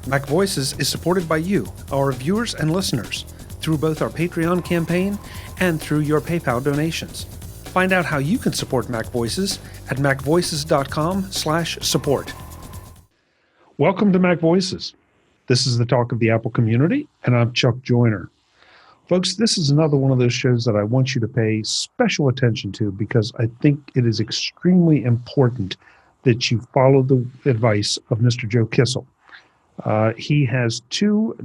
MacVoices is supported by you, our viewers and listeners, through both our Patreon campaign and through your PayPal donations. Find out how you can support MacVoices at macvoices.com/support. Welcome to MacVoices. This is the talk of the Apple community, and I'm Chuck Joyner. Folks, this is another one of those shows that I want you to pay special attention to because I think it is extremely important that you follow the advice of Mr. Joe Kissell. He has two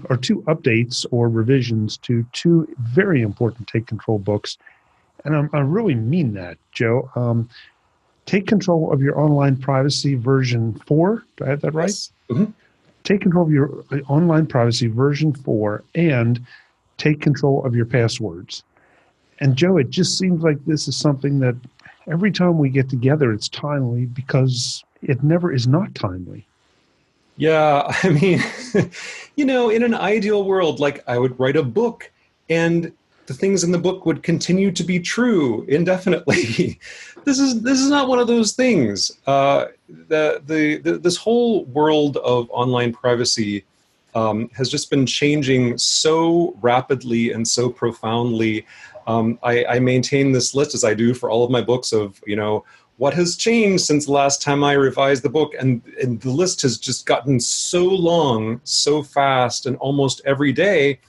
updates or revisions to two very important Take Control books. And I really mean that, Joe. Take Control of Your Online Privacy version 4. Do I have that right? Yes. Mm-hmm. Take Control of Your Online Privacy version 4 and Take Control of Your Passwords. And Joe, it just seems like this is something that every time we get together, it's timely because it never is not timely. Yeah, I mean, in an ideal world, like I would write a book and the things in the book would continue to be true indefinitely. This is not one of those things. This whole world of online privacy has just been changing so rapidly and so profoundly. I maintain this list, as I do for all of my books, of what has changed since the last time I revised the book, and the list has just gotten so long, so fast, and almost every day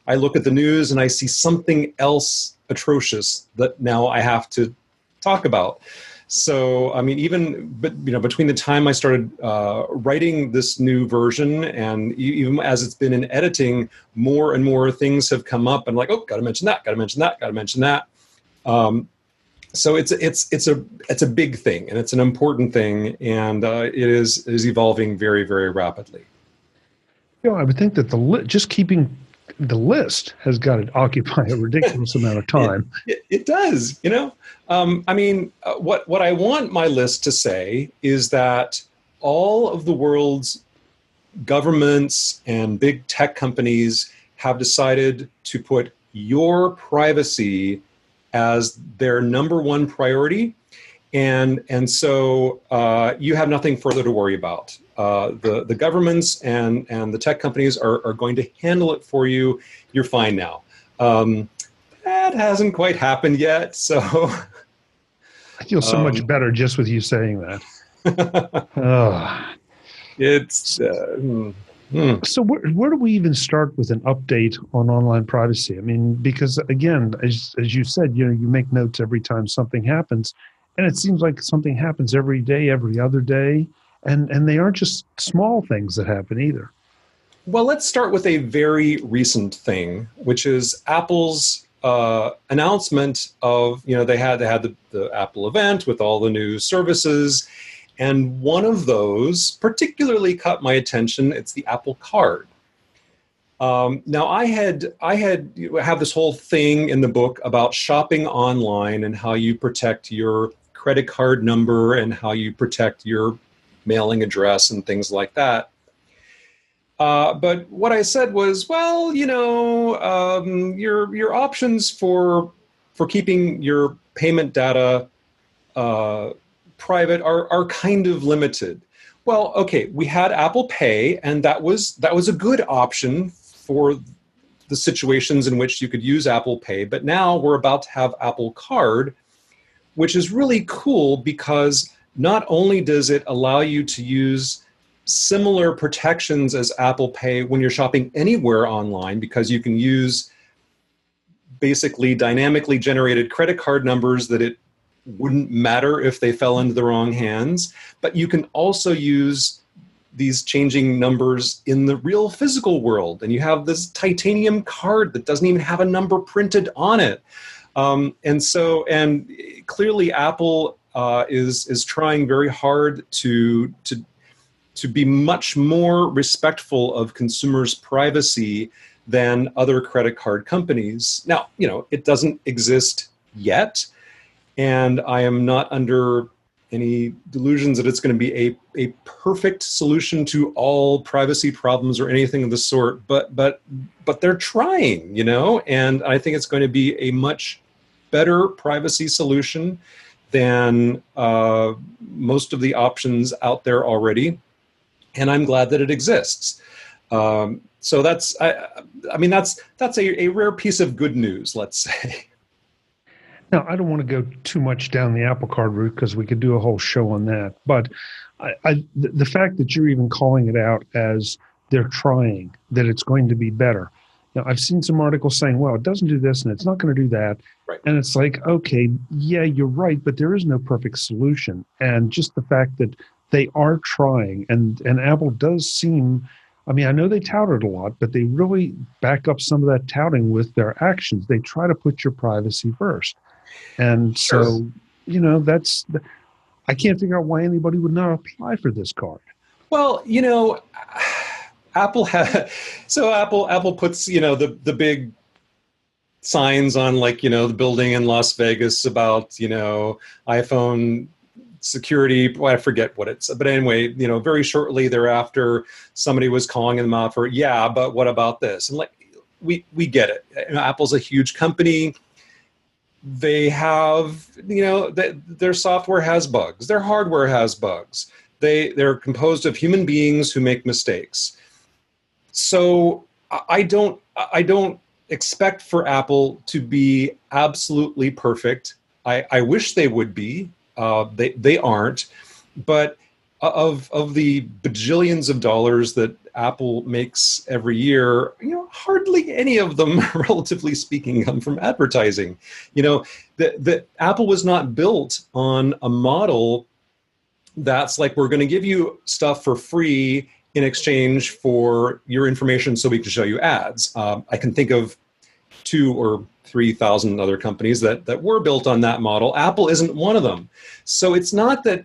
I look at the news and I see something else atrocious that now I have to talk about. So, I mean, between the time I started writing this new version and even as it's been in editing, more and more things have come up and like, oh, got to mention that, got to mention that, got to mention that. So it's a big thing and it's an important thing, and it is evolving very, very rapidly. I would think that just keeping the list has got to occupy a ridiculous amount of time. It does, I mean, what I want my list to say is that all of the world's governments and big tech companies have decided to put your privacy as their number one priority. And so you have nothing further to worry about. The governments and the tech companies are going to handle it for you. You're fine now. That hasn't quite happened yet. So I feel so much better just with you saying that. So where do we even start with an update on online privacy? I mean, because again, as you said, you make notes every time something happens, and it seems like something happens every day, every other day, and they aren't just small things that happen either. Well, let's start with a very recent thing, which is Apple's announcement of, they had the Apple event with all the new services. And one of those particularly caught my attention. It's the Apple Card. Now, I have this whole thing in the book about shopping online and how you protect your credit card number and how you protect your mailing address and things like that. But what I said was, well, your options for keeping your payment data private are kind of limited. Well, okay, we had Apple Pay, and that was a good option for the situations in which you could use Apple Pay. But now we're about to have Apple Card, which is really cool because not only does it allow you to use similar protections as Apple Pay when you're shopping anywhere online, because you can use basically dynamically generated credit card numbers that it wouldn't matter if they fell into the wrong hands, but you can also use these changing numbers in the real physical world. And you have this titanium card that doesn't even have a number printed on it. And clearly Apple is trying very hard to be much more respectful of consumers' privacy than other credit card companies. Now, it doesn't exist yet, and I am not under any delusions that it's going to be a perfect solution to all privacy problems or anything of the sort, but they're trying, and I think it's going to be a much better privacy solution than most of the options out there already. and I'm glad that it exists. So that's, I mean, that's a rare piece of good news, let's say. Now, I don't want to go too much down the Apple Card route because we could do a whole show on that. But the fact that you're even calling it out as they're trying, that it's going to be better. Now, I've seen some articles saying, well, it doesn't do this and it's not going to do that. Right. And it's like, okay, yeah, you're right, but there is no perfect solution. And just the fact that they are trying, and Apple does seem, I mean, I know they tout it a lot, but they really back up some of that touting with their actions. They try to put your privacy first. And so, you know, I can't figure out why anybody would not apply for this card. Well, you know, Apple puts, you know, the big signs on, like, you know, the building in Las Vegas about, you know, iPhone security. Well, I forget what it's, but anyway, you know, very shortly thereafter, somebody was calling them out for, yeah, but what about this? And like, we get it. You know, Apple's a huge company. They have, you know, their software has bugs. Their hardware has bugs. They're composed of human beings who make mistakes. So I don't expect for Apple to be absolutely perfect. I wish they would be. They aren't. But of the bajillions of dollars that Apple makes every year, you know, hardly any of them, relatively speaking, come from advertising. You know, the Apple was not built on a model that's like, we're going to give you stuff for free in exchange for your information so we can show you ads. I can think of 2,000 or 3,000 other companies that were built on that model. Apple isn't one of them. So it's not that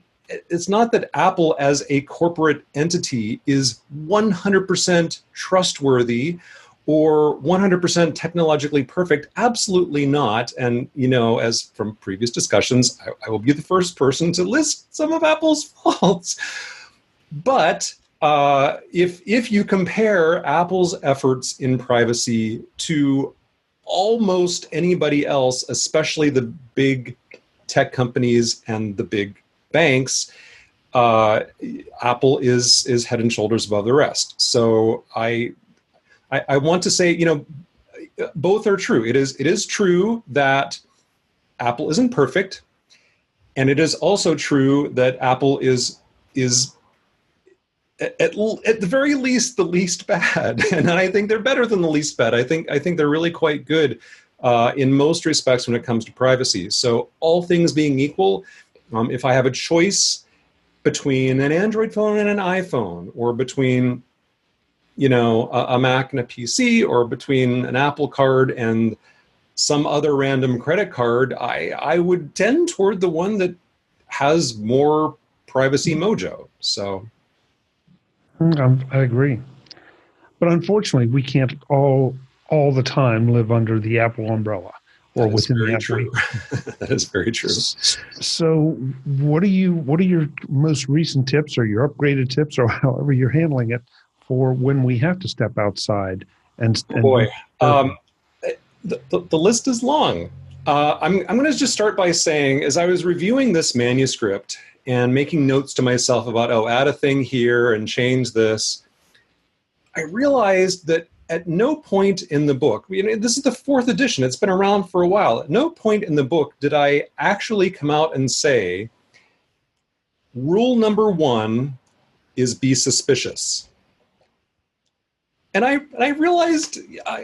Apple as a corporate entity is 100% trustworthy or 100% technologically perfect. Absolutely not. And, you know, as from previous discussions, I will be the first person to list some of Apple's faults. But if you compare Apple's efforts in privacy to almost anybody else, especially the big tech companies and the big banks, Apple is head and shoulders above the rest. So I want to say, you know, both are true. It is true that Apple isn't perfect, and it is also true that Apple is at the very least the least bad. And I think they're better than the least bad. I think they're really quite good in most respects when it comes to privacy. So all things being equal, if I have a choice between an Android phone and an iPhone, or between, you know, a Mac and a PC, or between an Apple Card and some other random credit card, I would tend toward the one that has more privacy mojo. So I agree. But unfortunately, we can't all the time live under the Apple umbrella or within the Apple. True. That is very true. So what are your most recent tips, or your upgraded tips, or however you're handling it, for when we have to step outside? And boy, the list is long. I'm going to just start by saying, as I was reviewing this manuscript and making notes to myself about, add a thing here and change this, I realized that at no point in the book, you know, this is the 4th edition, it's been around for a while, at no point in the book did I actually come out and say, rule number 1 is be suspicious. And I realized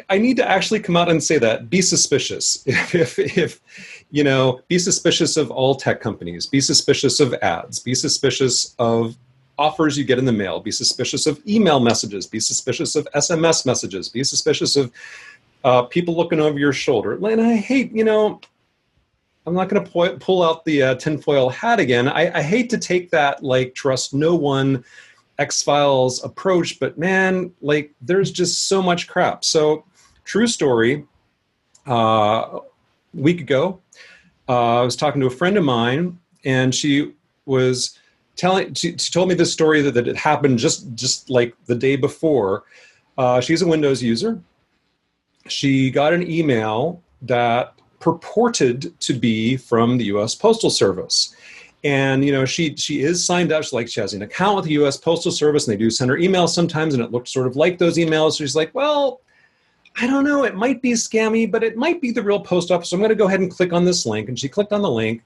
I need to actually come out and say that. Be suspicious. If you know, be suspicious of all tech companies. Be suspicious of ads. Be suspicious of offers you get in the mail. Be suspicious of email messages. Be suspicious of SMS messages. Be suspicious of people looking over your shoulder. And I hate, you know, I'm not going to pull out the tinfoil hat again. I hate to take that, like, trust no one, X-Files approach, but man, like, there's just so much crap. So, true story, a week ago, I was talking to a friend of mine, and she told me this story that it happened just like the day before. She's a Windows user. She got an email that purported to be from the US Postal Service. And, she is signed up. She has an account with the U.S. Postal Service, and they do send her emails sometimes, and it looked sort of like those emails. So she's like, well, I don't know. It might be scammy, but it might be the real post office. So I'm going to go ahead and click on this link. And she clicked on the link.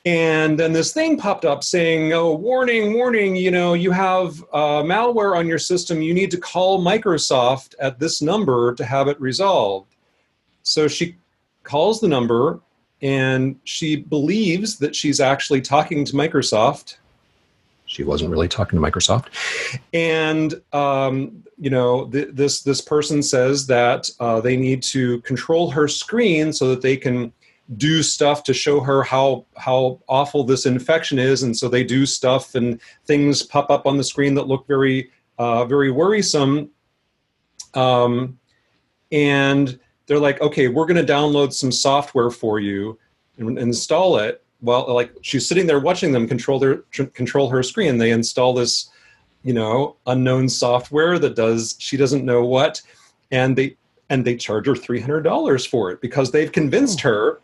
And then this thing popped up saying, oh, warning, you have malware on your system. You need to call Microsoft at this number to have it resolved. So she calls the number, and she believes that she's actually talking to Microsoft. She wasn't really talking to Microsoft. And, this person says that they need to control her screen so that they can do stuff to show her how awful this infection is. And so they do stuff, and things pop up on the screen that look very, very worrisome. And they're like, okay, we're going to download some software for you and install it. Well, like, she's sitting there watching them control her screen. They install this, unknown software that does, she doesn't know what. And they charge her $300 for it, because they've convinced her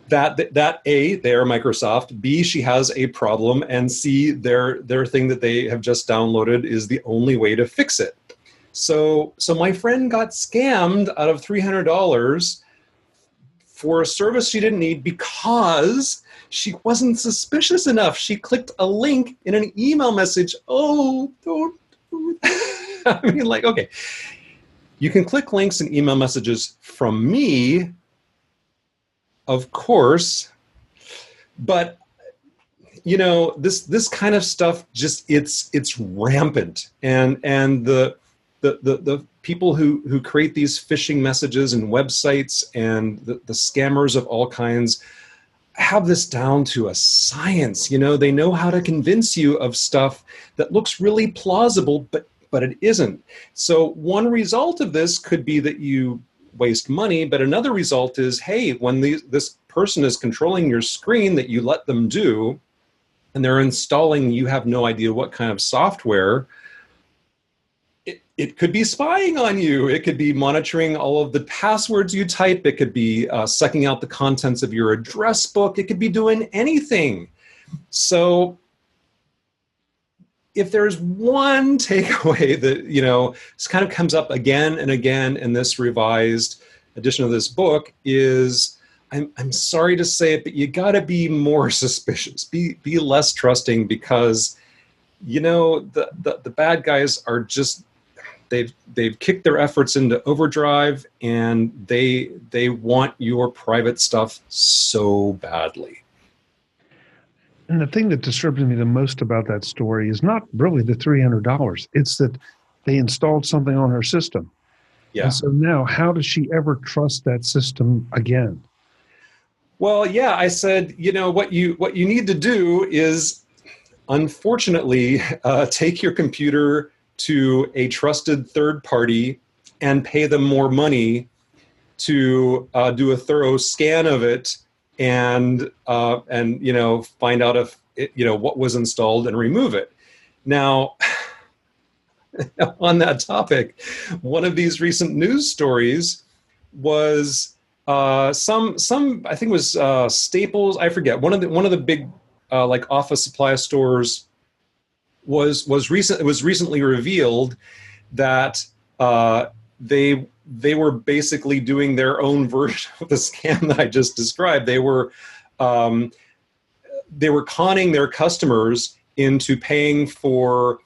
that A, they're Microsoft, B, she has a problem, and C, their thing that they have just downloaded is the only way to fix it. So my friend got scammed out of $300 for a service she didn't need because she wasn't suspicious enough. She clicked a link in an email message. Oh, don't do that. I mean, like, okay, you can click links in email messages from me, of course, but this kind of stuff just it's rampant, and the people who create these phishing messages and websites and the scammers of all kinds have this down to a science. They know how to convince you of stuff that looks really plausible, but it isn't. So one result of this could be that you waste money, but another result is, hey, when this person is controlling your screen that you let them do, and they're installing, you have no idea what kind of software, it could be spying on you. It could be monitoring all of the passwords you type. It could be sucking out the contents of your address book. It could be doing anything. So if there's one takeaway that, this kind of comes up again and again in this revised edition of this book is, I'm sorry to say it, but you got to be more suspicious, be less trusting, because, the bad guys are just, they've kicked their efforts into overdrive, and they want your private stuff so badly. And the thing that disturbs me the most about that story is not really the $300. It's that they installed something on her system. Yeah. And so now, how does she ever trust that system again? Well, yeah, I said, what you need to do is, unfortunately, take your computer to a trusted third party and pay them more money to do a thorough scan of it, and find out if what was installed and remove it. Now, on that topic, one of these recent news stories was some I think it was Staples, I forget, one of the big like office supply stores was recently revealed that they were basically doing their own version of the scam that I just described. They were conning their customers into paying for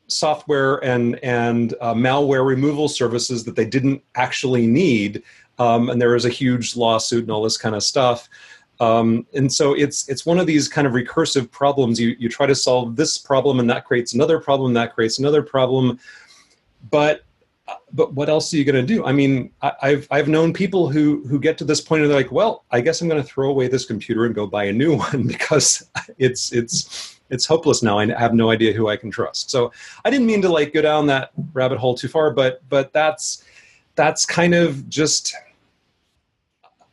software and malware removal services that they didn't actually need, and there was a huge lawsuit and all this kind of stuff. And so it's one of these kind of recursive problems. You try to solve this problem, and that creates another problem. That creates another problem. But what else are you going to do? I mean, I've known people who get to this point and they're like, well, I guess I'm going to throw away this computer and go buy a new one because it's hopeless now. I have no idea who I can trust. So I didn't mean to like go down that rabbit hole too far, but that's kind of just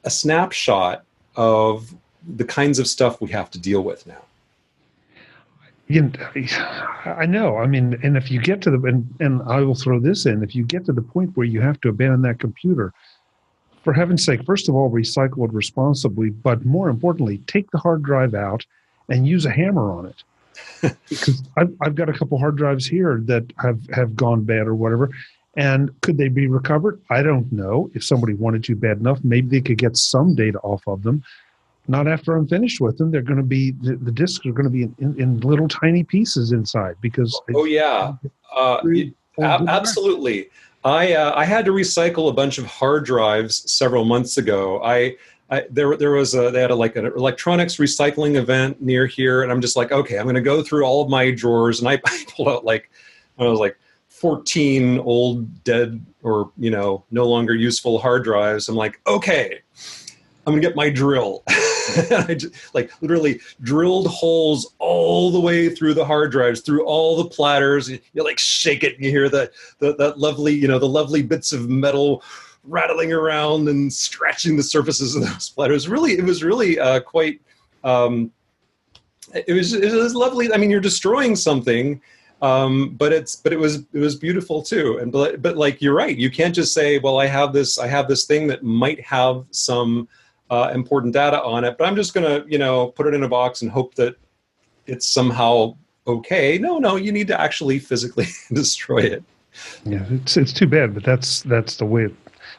a snapshot of the kinds of stuff we have to deal with now. I know. I mean, and if you get to and I will throw this in, if you get to the point where you have to abandon that computer, for heaven's sake, first of all, recycle it responsibly, but more importantly, take the hard drive out and use a hammer on it. Because I've got a couple hard drives here that have gone bad or whatever. And could they be recovered? I don't know. If somebody wanted to bad enough, maybe they could get some data off of them. Not after I'm finished with them. They're going to be, the discs are going to be in little tiny pieces inside because. Oh, yeah. Absolutely. I had to recycle a bunch of hard drives several months ago. They had an electronics recycling event near here, and I'm just like, okay, I'm going to go through all of my drawers, and I pulled out I was like 14 old, dead, or no longer useful hard drives. I'm like, okay, I'm going to get my drill. I just, literally drilled holes all the way through the hard drives, through all the platters. You shake it, and you hear that lovely, the lovely bits of metal rattling around and scratching the surfaces of those platters. It was really quite. It was lovely. I mean, you're destroying something, but it was beautiful too. And but you're right. You can't just say, well, I have this thing that might have some important data on it, but I'm just going to, put it in a box and hope that it's somehow okay. No, you need to actually physically destroy it. Yeah, it's too bad, but that's the way,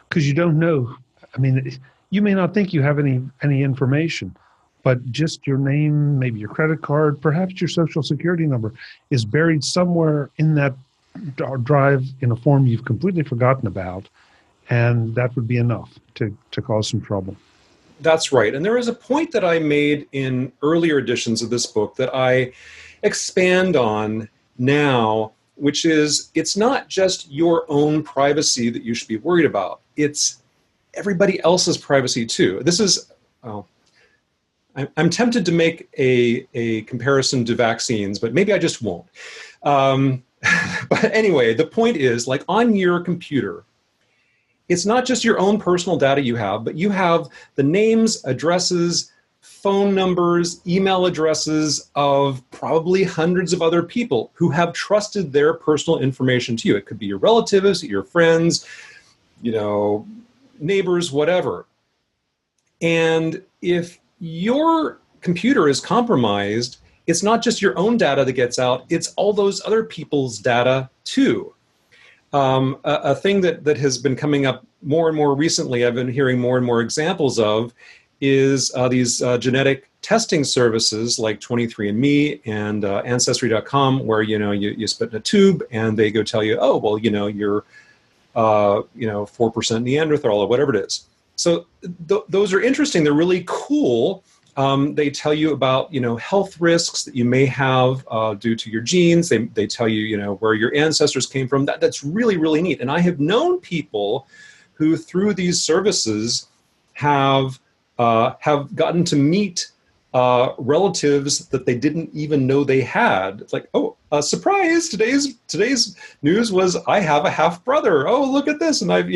because you don't know. I mean, you may not think you have any information, but just your name, maybe your credit card, perhaps your social security number is buried somewhere in that drive in a form you've completely forgotten about, and that would be enough to cause some trouble. That's right. And there is a point that I made in earlier editions of this book that I expand on now, which is it's not just your own privacy that you should be worried about. It's everybody else's privacy too. This is, I'm tempted to make a comparison to vaccines, but maybe I just won't. But anyway, the point is, on your computer, it's not just your own personal data you have, but you have the names, addresses, phone numbers, email addresses of probably hundreds of other people who have trusted their personal information to you. It could be your relatives, your friends, neighbors, whatever. And if your computer is compromised, it's not just your own data that gets out, it's all those other people's data too. A thing that has been coming up more and more recently, I've been hearing more and more examples of, is these genetic testing services like 23andMe and Ancestry.com, where you spit in a tube and they go tell you, oh, well, you're 4% Neanderthal or whatever it is. So those are interesting. They're really cool. They tell you about, health risks that you may have due to your genes. They tell you, where your ancestors came from. That's really, really neat. And I have known people who, through these services, have gotten to meet relatives that they didn't even know they had. It's like, oh, surprise! Today's news was I have a half brother. Oh, look at this! And I've,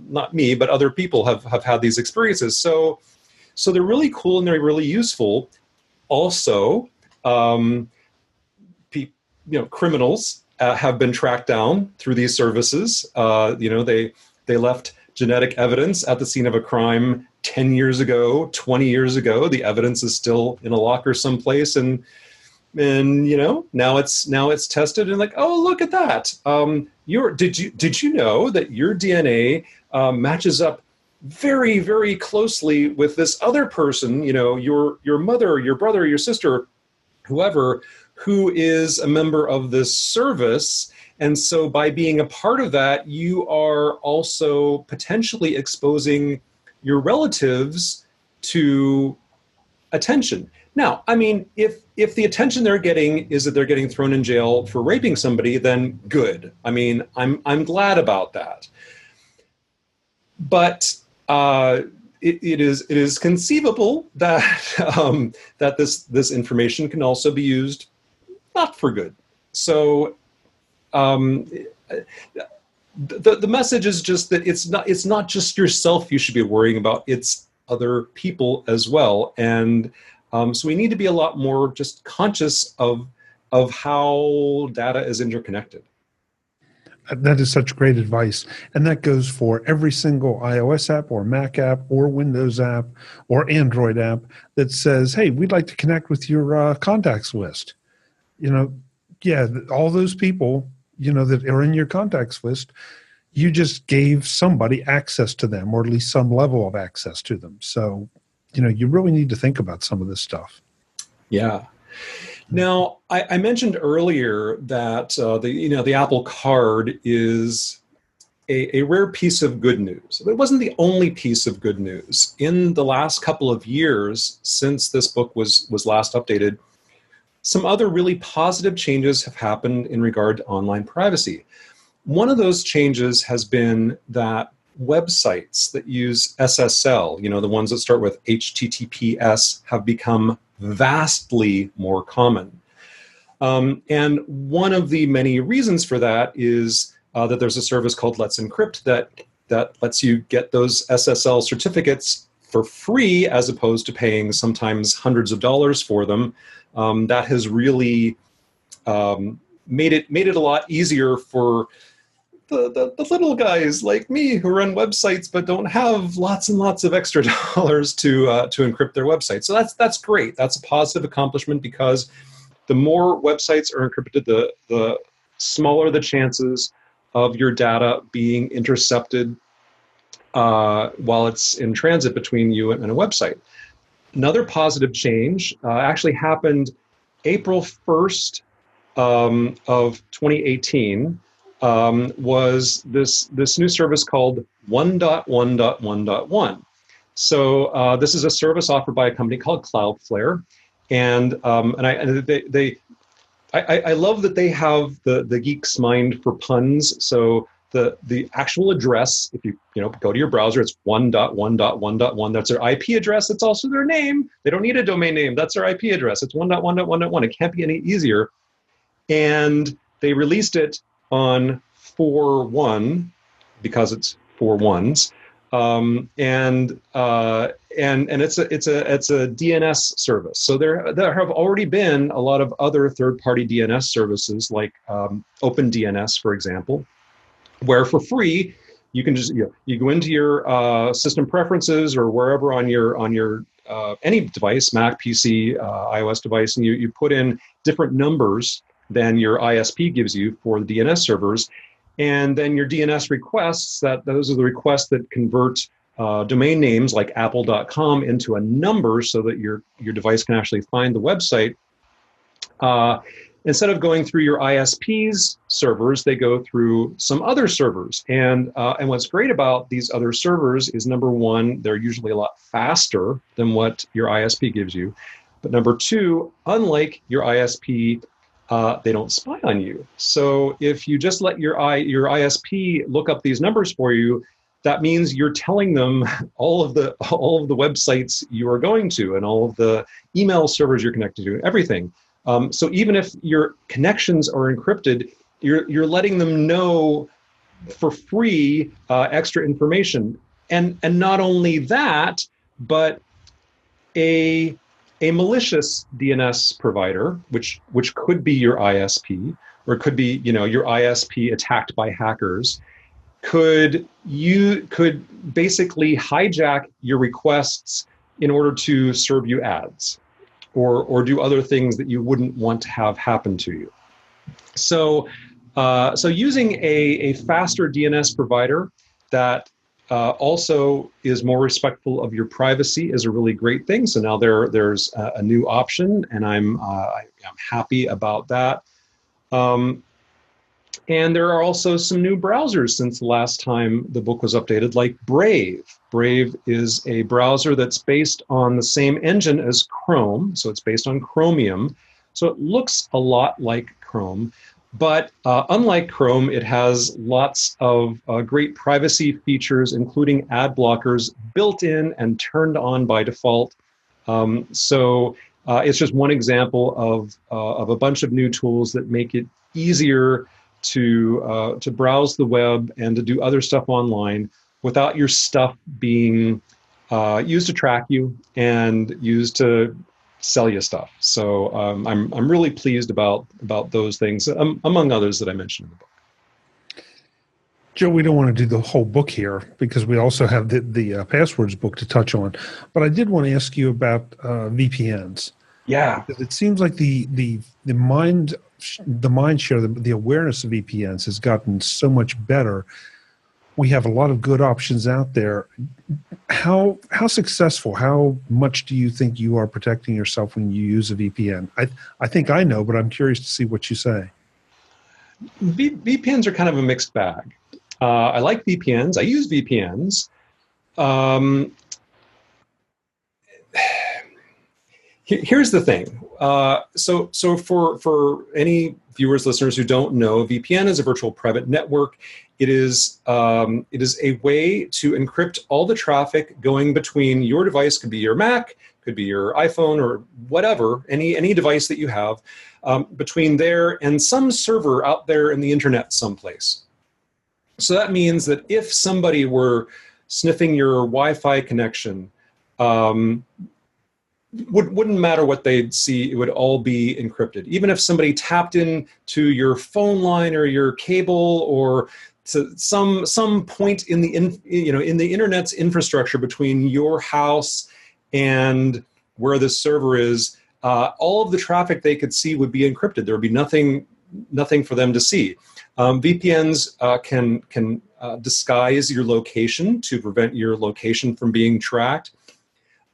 not me, but other people have had these experiences. So they're really cool and they're really useful. Also, criminals have been tracked down through these services. They left genetic evidence at the scene of a crime 10 years ago, 20 years ago. The evidence is still in a locker someplace, and now it's tested and oh, look at that. Did you know that your DNA matches up very, very closely with this other person, your mother, your brother, your sister, whoever, who is a member of this service. And so by being a part of that, you are also potentially exposing your relatives to attention. Now, I mean, if the attention they're getting is that they're getting thrown in jail for raping somebody, then good. I mean, I'm glad about that. But it is conceivable that that this information can also be used not for good. So the message is just that it's not just yourself you should be worrying about, it's other people as well. And so we need to be a lot more just conscious of how data is interconnected. That is such great advice. And that goes for every single iOS app or Mac app or Windows app or Android app that says, hey, we'd like to connect with your contacts list. Yeah, all those people, that are in your contacts list, you just gave somebody access to them, or at least some level of access to them. So, you really need to think about some of this stuff. Yeah. Now, I mentioned earlier that the Apple Card is a rare piece of good news. It wasn't the only piece of good news. In the last couple of years, since this book was last updated, some other really positive changes have happened in regard to online privacy. One of those changes has been that websites that use SSL, the ones that start with HTTPS, have become vastly more common. And one of the many reasons for that is that there's a service called Let's Encrypt that lets you get those SSL certificates for free, as opposed to paying sometimes hundreds of dollars for them. That has really made it a lot easier for the little guys like me who run websites but don't have lots and lots of extra dollars to encrypt their website. So that's great. That's a positive accomplishment, because the more websites are encrypted, the smaller the chances of your data being intercepted while it's in transit between you and a website. Another positive change actually happened April 1st of 2018. Was this new service called 1.1.1.1. So this is a service offered by a company called Cloudflare, and I love that they have the geek's mind for puns. So the actual address, if you go to your browser, it's 1.1.1.1. That's their IP address. It's also their name. They don't need a domain name. That's their IP address. It's 1.1.1.1. It can't be any easier. And they released it on 4.1 because it's 4 ones, and it's a DNS service. So there have already been a lot of other third-party DNS services like OpenDNS, for example, where for free you can just you go into your system preferences or wherever on your any device, Mac, PC, iOS device, and you put in different numbers than your ISP gives you for the DNS servers. And then your DNS requests, those are the requests that convert domain names like apple.com into a number so that your device can actually find the website. Instead of going through your ISP's servers, they go through some other servers. And what's great about these other servers is, number one, they're usually a lot faster than what your ISP gives you. But number two, unlike your ISP, they don't spy on you. So if you just let your ISP look up these numbers for you, that means you're telling them all of the websites you are going to and all of the email servers you're connected to, everything. So even if your connections are encrypted, you're letting them know for free extra information. And not only that, but a malicious DNS provider, which could be your ISP, or it could be your ISP attacked by hackers, could basically hijack your requests in order to serve you ads, or do other things that you wouldn't want to have happen to you. So using a faster DNS provider that also is more respectful of your privacy is a really great thing. So now there's a new option, and I'm happy about that. And there are also some new browsers since the last time the book was updated, like Brave. Brave is a browser that's based on the same engine as Chrome, so it's based on Chromium. So it looks a lot like Chrome. But unlike Chrome, it has lots of great privacy features, including ad blockers built in and turned on by default. So it's just one example of a bunch of new tools that make it easier to browse the web and to do other stuff online without your stuff being used to track you and used to sell you stuff. So I'm really pleased about those things, among others that I mentioned in the book. Joe, we don't want to do the whole book here because we also have the passwords book to touch on. But I did want to ask you about VPNs Yeah. because it seems like the mind share, the awareness of VPNs has gotten so much better. We have a lot of good options out there. How successful? How much do you think you are protecting yourself when you use a VPN? I think I know, but I'm curious to see what you say. VPNs are kind of a mixed bag. I like VPNs. I use VPNs. Um, Here's the thing. So for any viewers, listeners who don't know, VPN is a virtual private network. It is a way to encrypt all the traffic going between your device. Could be your Mac, could be your iPhone, or whatever, any device that you have, between there and some server out there in the internet someplace. So that means that if somebody were sniffing your Wi-Fi connection, wouldn't matter what they'd see, it would all be encrypted. Even if somebody tapped in to your phone line or your cable or to some point in the in the internet's infrastructure between your house and where the server is, all of the traffic they could see would be encrypted. There would be nothing for them to see. VPNs can disguise your location to prevent your location from being tracked.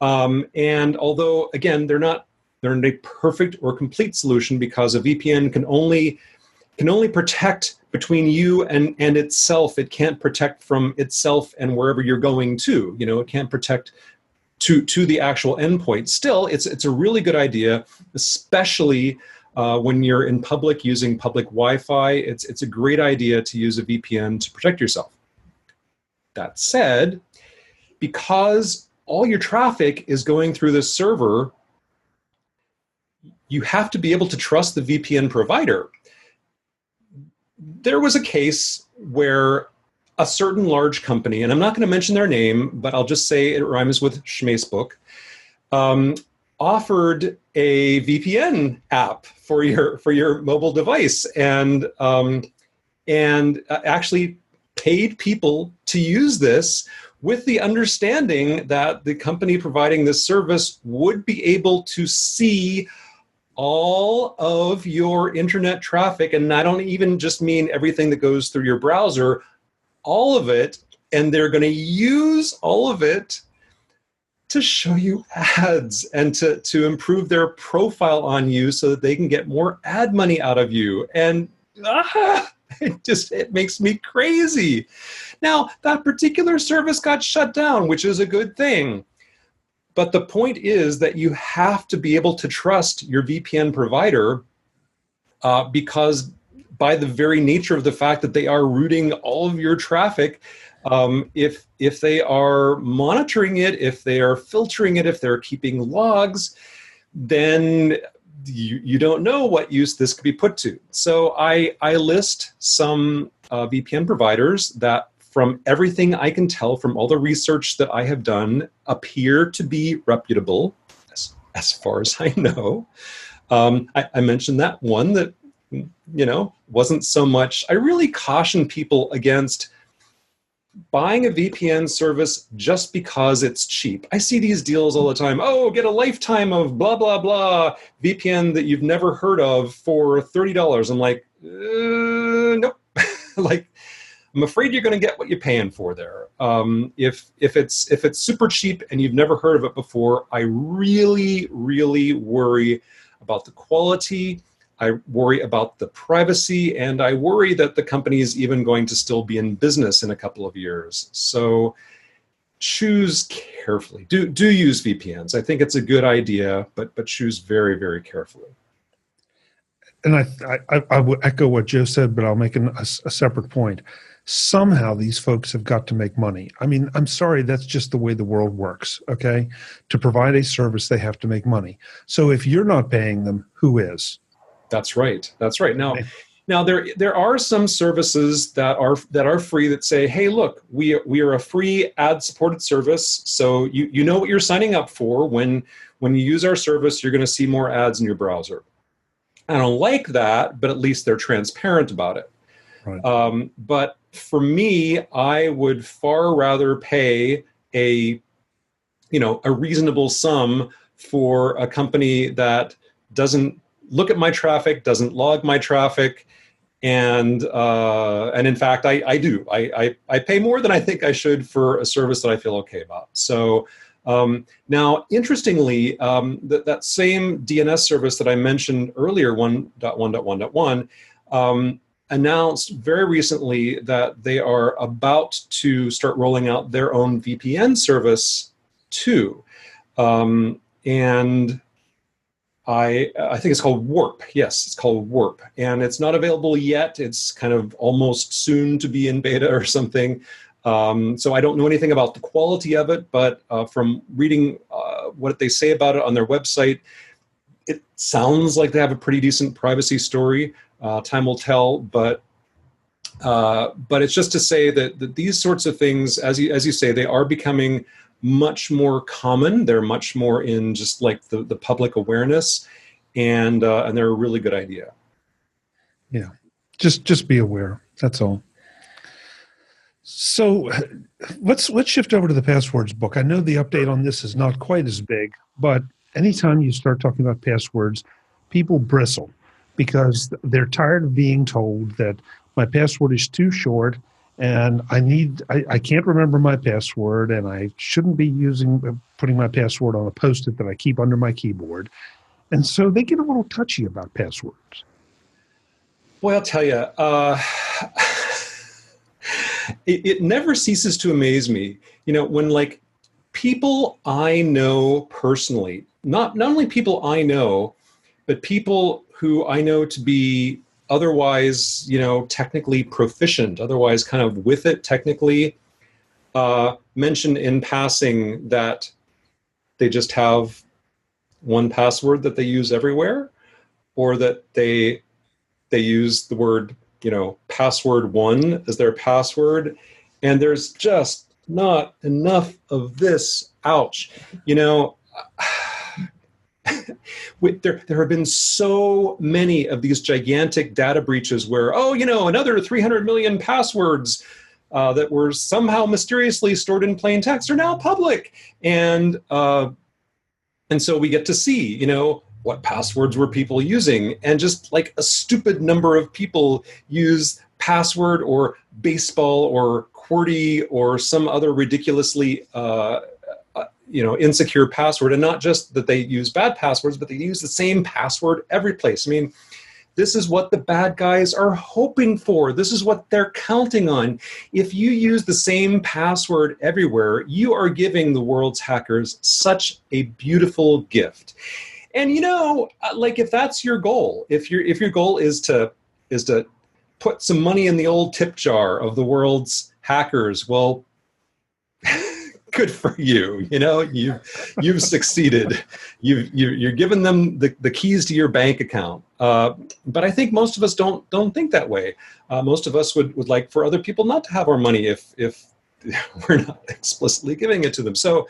And although, again, they're not a perfect or complete solution because a VPN can only protect between you and itself. It can't protect from itself and wherever you're going to. It can't protect to the actual endpoint. Still, it's a really good idea, especially when you're in public using public Wi-Fi. It's a great idea to use a VPN to protect yourself. That said, because all your traffic is going through this server, you have to be able to trust the VPN provider. There was a case where a certain large company, and I'm not going to mention their name, but I'll just say it rhymes with Schmacebook, offered a VPN app for your mobile device, and actually paid people to use this with the understanding that the company providing this service would be able to see all of your internet traffic. And I don't even just mean everything that goes through your browser, all of it. And they're going to use all of it to show you ads and to improve their profile on you so that they can get more ad money out of you. And it makes me crazy. Now, that particular service got shut down, which is a good thing. But the point is that you have to be able to trust your VPN provider because by the very nature of the fact that they are routing all of your traffic, if they are monitoring it, if they are filtering it, if they're keeping logs, then you don't know what use this could be put to. So I list some VPN providers that, from everything I can tell from all the research that I have done, appear to be reputable, as far as I know. I mentioned that one that wasn't so much. I really caution people against buying a VPN service just because it's cheap. I see these deals all the time. Oh, get a lifetime of blah, blah, blah VPN that you've never heard of for $30. I'm like, nope. I'm afraid you're going to get what you're paying for there. If it's super cheap and you've never heard of it before, I really, really worry about the quality. I worry about the privacy, and I worry that the company is even going to still be in business in a couple of years. So choose carefully. Do use VPNs. I think it's a good idea, but choose very, very carefully. And I would echo what Joe said, but I'll make a separate point. Somehow these folks have got to make money. I mean, I'm sorry, that's just the way the world works, okay? To provide a service, they have to make money. So if you're not paying them, who is? That's right. Now there are some services that are free that say, hey, look, we are a free ad-supported service, so you know what you're signing up for. When you use our service, you're going to see more ads in your browser. I don't like that, but at least they're transparent about it. Right. But for me, I would far rather pay a reasonable sum for a company that doesn't look at my traffic, doesn't log my traffic, and in fact, I do. I pay more than I think I should for a service that I feel okay about. So now, interestingly, that same DNS service that I mentioned earlier, 1.1.1.1, announced very recently that they are about to start rolling out their own VPN service too. And I think it's called Warp. Yes, it's called Warp. And it's not available yet. It's kind of almost soon to be in beta or something. So I don't know anything about the quality of it, but from reading what they say about it on their website, it sounds like they have a pretty decent privacy story. Time will tell, but it's just to say that these sorts of things, as you say, they are becoming much more common. They're much more in just like the public awareness, and they're a really good idea. Yeah, just be aware. That's all. So let's shift over to the passwords book. I know the update on this is not quite as big, but anytime you start talking about passwords, people bristle because they're tired of being told that my password is too short and I can't remember my password, and I shouldn't be putting my password on a Post-it that I keep under my keyboard. And so they get a little touchy about passwords. Well, I'll tell you, it never ceases to amaze me, when like people I know personally, not only people I know, but people who I know to be otherwise, technically proficient, otherwise kind of with it technically, mention in passing that they just have one password that they use everywhere, or that they use the word, password one as their password. And there's just not enough of this. Ouch. There have been so many of these gigantic data breaches where, another 300 million passwords that were somehow mysteriously stored in plain text are now public. And so we get to see, what passwords were people using. And just like a stupid number of people use password or baseball or QWERTY or some other ridiculously insecure password. And not just that they use bad passwords, but they use the same password every place. I mean, this is what the bad guys are hoping for. This is what they're counting on. If you use the same password everywhere, you are giving the world's hackers such a beautiful gift. And like if that's your goal, if your goal is to put some money in the old tip jar of the world's hackers, well, good for you. You've succeeded. You're giving them the keys to your bank account. But I think most of us don't think that way. Most of us would like for other people not to have our money if we're not explicitly giving it to them. So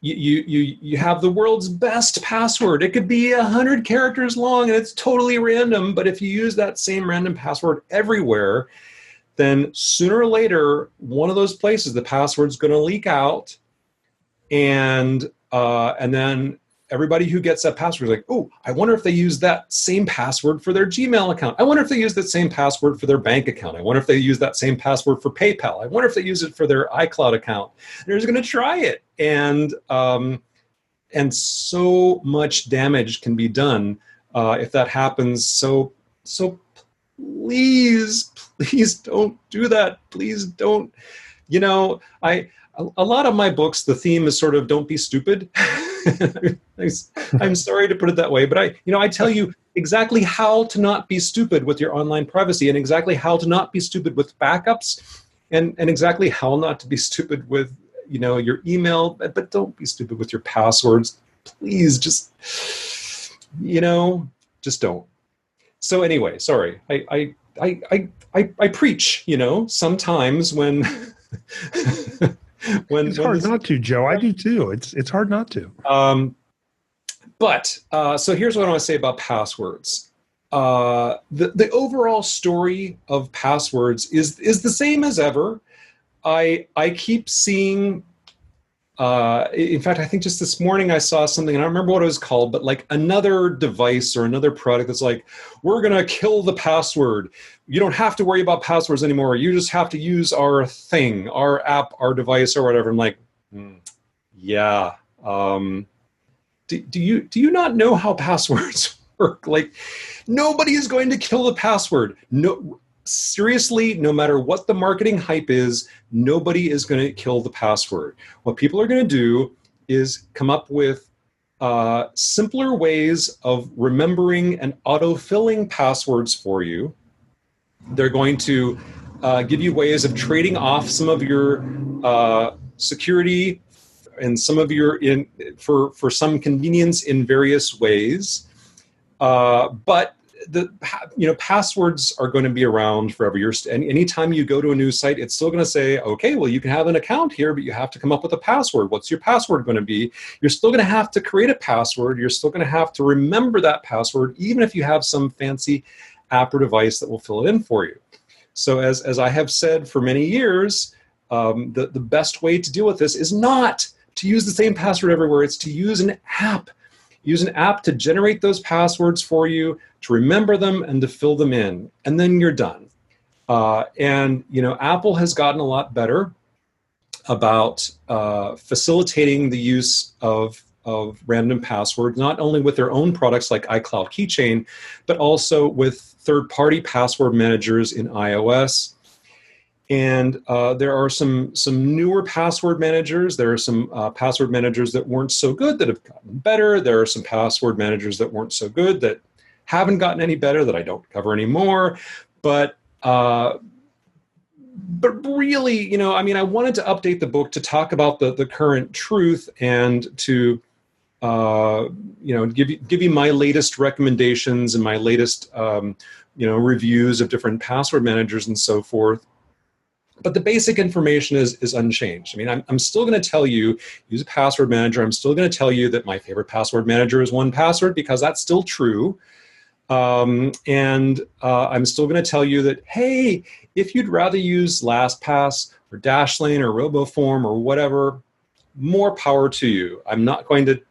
you have the world's best password. It could be 100 characters long and it's totally random. But if you use that same random password everywhere, then sooner or later, one of those places, the password's going to leak out, and then everybody who gets that password is like, oh, I wonder if they use that same password for their Gmail account. I wonder if they use that same password for their bank account. I wonder if they use that same password for PayPal. I wonder if they use it for their iCloud account. They're just going to try it, and so much damage can be done if that happens. So please don't do that. Please don't. A lot of my books, the theme is sort of don't be stupid. I'm sorry to put it that way, but I tell you exactly how to not be stupid with your online privacy, and exactly how to not be stupid with backups, and exactly how not to be stupid with your email, but don't be stupid with your passwords. Please just don't. So anyway, sorry. I preach, sometimes when it's hard not to, Joe. I do too. It's hard not to. But so here's what I want to say about passwords. the overall story of passwords is the same as ever. I keep seeing. In fact, I think just this morning I saw something, and I don't remember what it was called, but like another device or another product that's like, we're going to kill the password. You don't have to worry about passwords anymore. You just have to use our thing, our app, our device, or whatever. I'm like, yeah. Do you not know how passwords work? Like, nobody is going to kill the password. No, seriously, no matter what the marketing hype is, nobody is going to kill the password. What people are going to do is come up with simpler ways of remembering and auto-filling passwords for you. They're going to give you ways of trading off some of your security and some of your for some convenience in various ways. But passwords are going to be around forever. Anytime you go to a new site, it's still going to say, okay, well, you can have an account here, but you have to come up with a password. What's your password going to be? You're still going to have to create a password. You're still going to have to remember that password, even if you have some fancy app or device that will fill it in for you. So as I have said for many years, the best way to deal with this is not to use the same password everywhere. It's to use an app. Use an app to generate those passwords for you, to remember them, and to fill them in. And then you're done. And Apple has gotten a lot better about facilitating the use of random passwords, not only with their own products like iCloud Keychain, but also with third-party password managers in iOS. And there are some newer password managers. There are some password managers that weren't so good that have gotten better. There are some password managers that weren't so good that haven't gotten any better, that I don't cover anymore. But really, I wanted to update the book to talk about the current truth and to give you my latest recommendations and my latest reviews of different password managers and so forth. But the basic information is unchanged. I'm still going to tell you, use a password manager. I'm still going to tell you that my favorite password manager is 1Password because that's still true. And I'm still going to tell you that, hey, if you'd rather use LastPass or Dashlane or RoboForm or whatever, more power to you. I'm not going to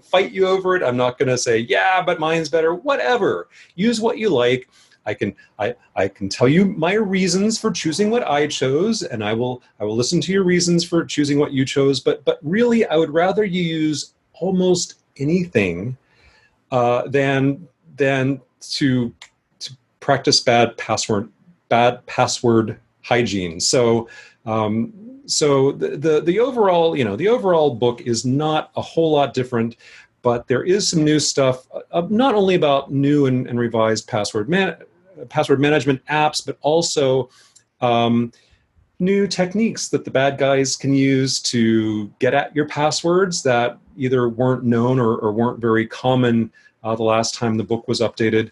fight you over it. I'm not going to say, yeah, but mine's better. Whatever. Use what you like. I can tell you my reasons for choosing what I chose, and I will listen to your reasons for choosing what you chose. But really, I would rather you use almost anything than to practice bad password hygiene. So the overall book is not a whole lot different. But there is some new stuff, not only about new and revised password management apps, but also new techniques that the bad guys can use to get at your passwords that either weren't known or weren't very common the last time the book was updated.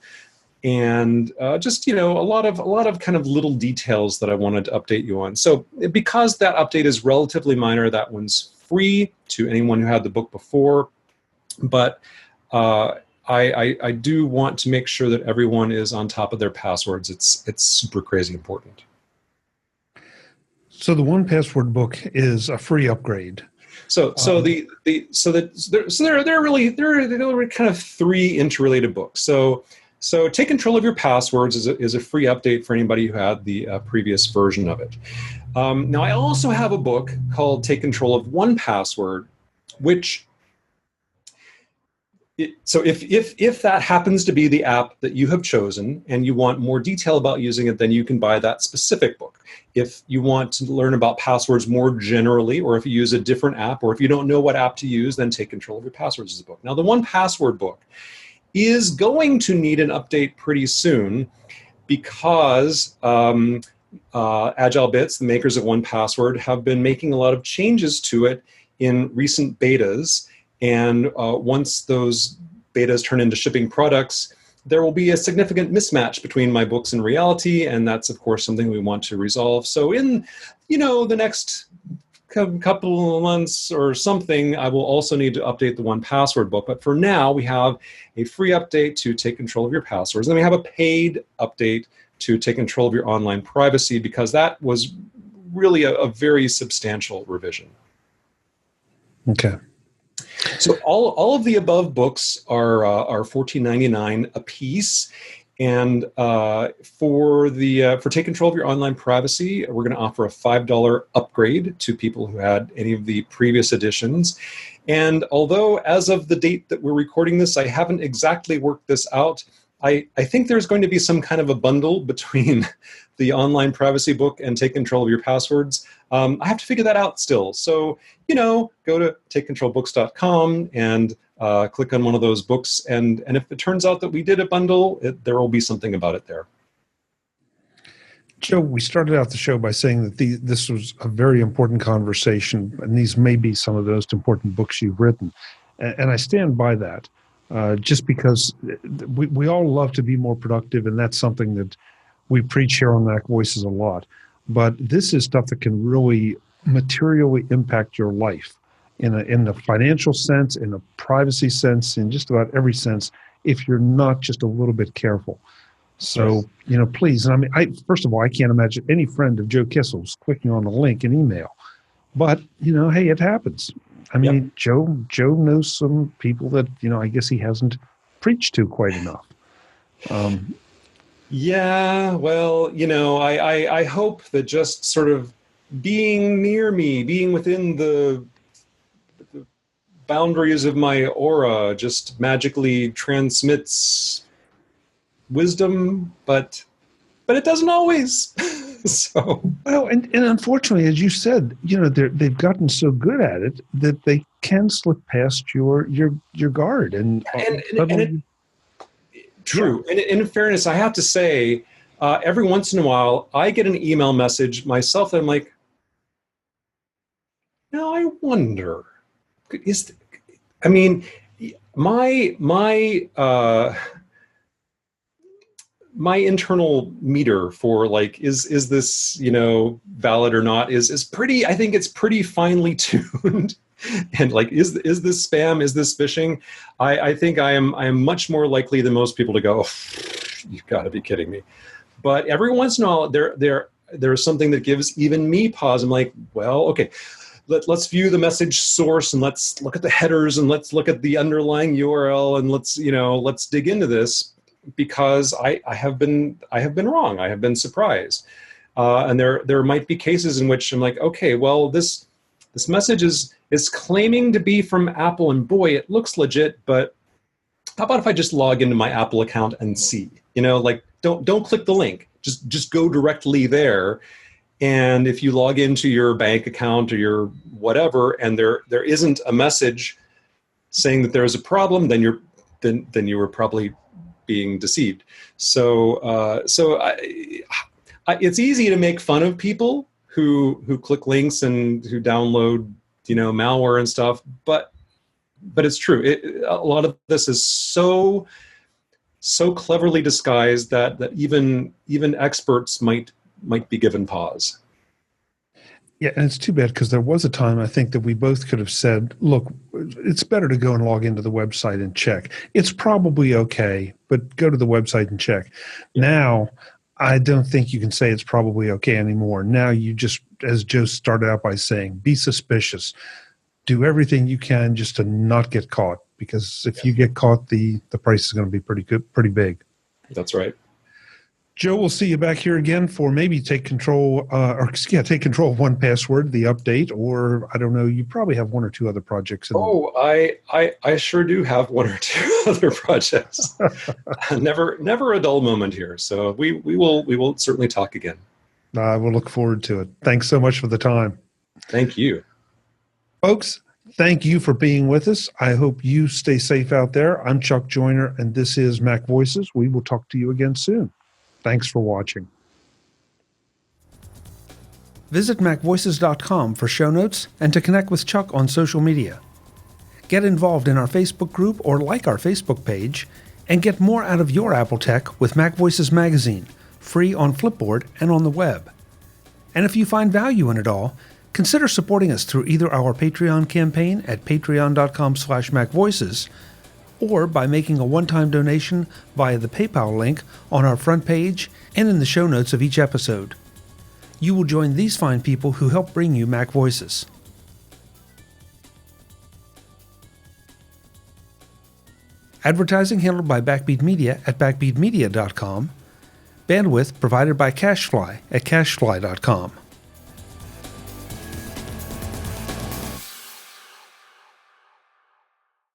And just a lot of kind of little details that I wanted to update you on. So because that update is relatively minor, that one's free to anyone who had the book before. But I do want to make sure that everyone is on top of their passwords. It's super crazy important. So the 1Password book is a free upgrade. So there are really kind of three interrelated books. So Take Control of Your Passwords is a free update for anybody who had the previous version of it. Now I also have a book called Take Control of 1Password, which so if that happens to be the app that you have chosen and you want more detail about using it, then you can buy that specific book. If you want to learn about passwords more generally, or if you use a different app, or if you don't know what app to use, then Take Control of Your Passwords is a book. Now, the 1Password book is going to need an update pretty soon because Agile Bits, the makers of 1Password, have been making a lot of changes to it in recent betas. And once those betas turn into shipping products, there will be a significant mismatch between my books and reality, and that's, of course, something we want to resolve. So in, the next couple of months or something, I will also need to update the 1Password book. But for now, we have a free update to take control of your passwords. And then we have a paid update to take control of your online privacy, because that was really a very substantial revision. Okay. So all of the above books are $14.99 a piece. And for Take Control of Your Online Privacy, we're going to offer a $5 upgrade to people who had any of the previous editions. And although as of the date that we're recording this, I haven't exactly worked this out, I think there's going to be some kind of a bundle between the online privacy book and Take Control of Your Passwords. I have to figure that out still. So, go to takecontrolbooks.com and click on one of those books. And if it turns out that we did a bundle, there will be something about it there. Joe, we started out the show by saying that this was a very important conversation, and these may be some of the most important books you've written. And I stand by that, just because we all love to be more productive, and that's something that we preach here on MacVoices a lot. But this is stuff that can really materially impact your life in the financial sense, in a privacy sense, in just about every sense, if you're not just a little bit careful. So, please, and first of all, I can't imagine any friend of Joe Kissell's clicking on a link in email. But, hey, it happens. I mean, yep. Joe knows some people that, I guess he hasn't preached to quite enough. Yeah, well, I hope that just sort of being near me, being within the boundaries of my aura just magically transmits wisdom, but it doesn't always. So well, and unfortunately, as you said, they've gotten so good at it that they can slip past your guard. True. And in fairness, I have to say, every once in a while, I get an email message myself that I'm like, now I wonder, my internal meter for like, is this, valid or not is pretty, I think it's pretty finely tuned. And like, is this spam? Is this phishing? I think I am much more likely than most people to go, oh, you've got to be kidding me. But every once in a while, there's something that gives even me pause. I'm like, well, okay, let's view the message source, and let's look at the headers, and let's look at the underlying URL, and let's dig into this, because I have been wrong. I have been surprised, and there might be cases in which I'm like, okay, well, this message is claiming to be from Apple, and boy, it looks legit, but how about if I just log into my Apple account and see? Don't click the link. Just go directly there. And if you log into your bank account or your whatever, and there isn't a message saying that there is a problem, then you were probably being deceived. So it's easy to make fun of people who click links and who download malware and stuff, but it's true. A lot of this is so cleverly disguised that even experts might be given pause. Yeah, and it's too bad, because there was a time, I think, that we both could have said, look, it's better to go and log into the website and check. It's probably okay, but go to the website and check. Yeah. Now, I don't think you can say it's probably okay anymore. Now you just, as Joe started out by saying, be suspicious. Do everything you can just to not get caught, because if you get caught, the price is going to be pretty big. That's right. Joe, we'll see you back here again for maybe take control of 1Password, the update, or I don't know, you probably have one or two other projects. I sure do have one or two other projects. Never a dull moment here. So we will certainly talk again. I will look forward to it. Thanks so much for the time. Thank you. Folks, thank you for being with us. I hope you stay safe out there. I'm Chuck Joyner, and this is MacVoices. We will talk to you again soon. Thanks for watching. Visit MacVoices.com for show notes and to connect with Chuck on social media. Get involved in our Facebook group or like our Facebook page, and get more out of your Apple tech with MacVoices Magazine, free on Flipboard and on the web. And if you find value in it all, Consider supporting us through either our Patreon campaign at patreon.com/MacVoices or by making a one-time donation via the PayPal link on our front page and in the show notes of each episode. You will join these fine people who help bring you Mac Voices. Advertising handled by Backbeat Media at backbeatmedia.com. Bandwidth provided by CacheFly at cachefly.com.